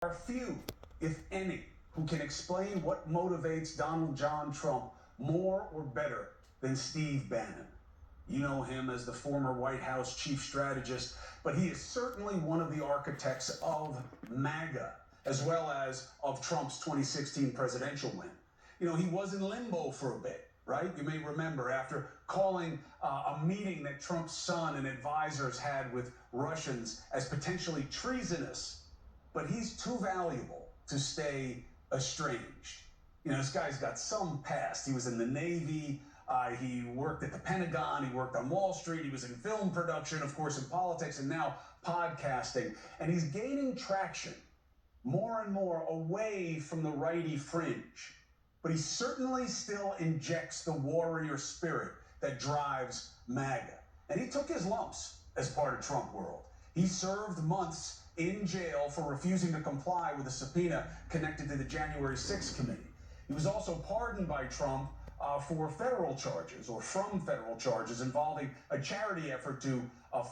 are few, if any, who can explain what motivates Donald John Trump more or better than Steve Bannon. You know him as the former White House chief strategist, but he is certainly one of the architects of MAGA, as well as of Trump's 2016 presidential win. You know, he was in limbo for a bit, right? You may remember after calling a meeting that Trump's son and advisors had with Russians as potentially treasonous, but he's too valuable to stay estranged. You know, this guy's got some past. He was in the Navy, he worked at the Pentagon, he worked on Wall Street, he was in film production, of course, in politics, and now podcasting. And he's gaining traction more and more away from the righty fringe. But he certainly still injects the warrior spirit that drives MAGA. And he took his lumps as part of Trump world. He served months in jail for refusing to comply with a subpoena connected to the January 6th committee. He was also pardoned by Trump for federal charges, or from federal charges, involving a charity effort to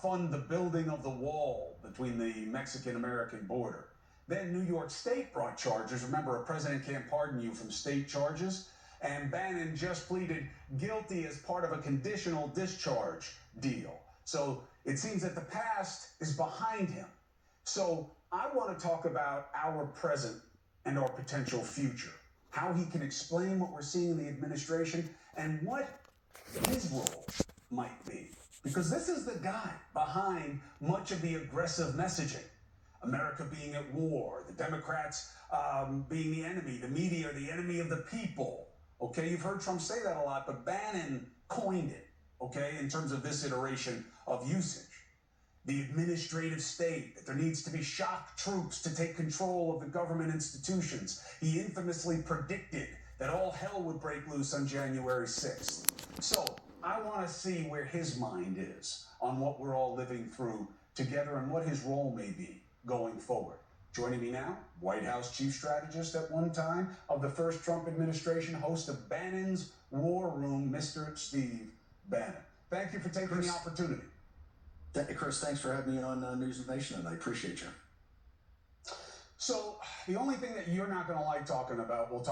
fund the building of the wall between the Mexican-American border. Then New York State brought charges. Remember, a president can't pardon you from state charges. And Bannon just pleaded guilty as part of a conditional discharge deal. So it seems that the past is behind him. So I want to talk about our present and our potential future, how he can explain what we're seeing in the administration and what his role might be. Because this is the guy behind much of the aggressive messaging. America being at war, the Democrats being the enemy, the media the enemy of the people. Okay, you've heard Trump say that a lot, but Bannon coined it, okay, in terms of this iteration of usage. The administrative state, that there needs to be shock troops to take control of the government institutions. He infamously predicted that all hell would break loose on January 6th. So I want to see where his mind is on what we're all living through together and what his role may be going forward. Joining me now, White House chief strategist at one time of the first Trump administration, host of Bannon's War Room, Mr. Steve Bannon. Thank you for taking the opportunity. Chris, thanks for having me on News of Nation, and I appreciate you. So the only thing that you're not going to like talking about, we'll talk